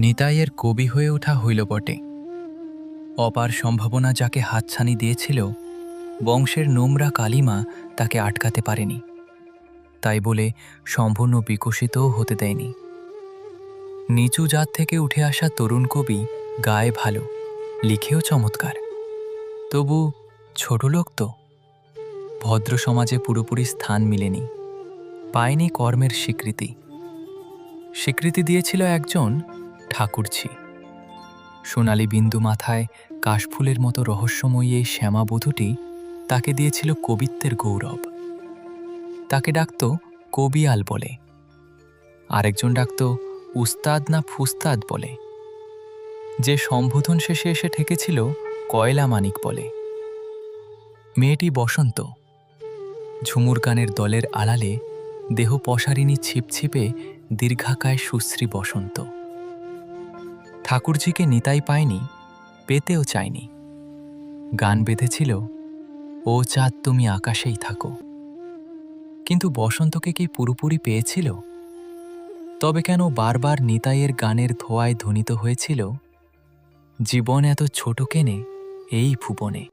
নিতাইয়ের কবি হয়ে ওঠা হইল বটে। অপার সম্ভাবনা যাকে হাতছানি দিয়েছিল, বংশের নোংরা কালিমা তাকে আটকাতে পারেনি। তাই বলে সম্পূর্ণ বিকশিতও হতে দেয়নি। নিচু জাত থেকে উঠে আসা তরুণ কবি গায়ে ভালো, লিখেও চমৎকার। তবু ছোট লোক তো, ভদ্র সমাজে পুরোপুরি স্থান মিলেনি, পায়নি কর্মের স্বীকৃতি। স্বীকৃতি দিয়েছিল একজন ঠাকুরঝি। সোনালি বিন্দু মাথায় কাশফুলের মতো রহস্যময়ী এই শ্যামাবধূটি তাকে দিয়েছিল কবিত্বের গৌরব। তাকে ডাকত কবিয়াল বলে, আরেকজন ডাকত উস্তাদ না ফুস্তাদ বলে। যে সম্বোধন শেষে এসে ঠেকেছিল কয়লা মানিক বলে। মেয়েটি বসন্ত, ঝুমুর গানের দলের আড়ালে দেহ পসারিনী ছিপছিপে দীর্ঘাকায় সুশ্রী বসন্ত। ঠাকুরজিকে নিতাই পায়নি, পেতেও চায়নি। গান বেঁধেছিল, ও চাঁদ তুমি আকাশেই থাকো। কিন্তু বসন্তকে কি পুরোপুরি পেয়েছিল? তবে কেন বারবার নিতাইয়ের গানের ধোঁয়ায় ধ্বনিত হয়েছিল, জীবন এত ছোট কেনে এই ভুবনে।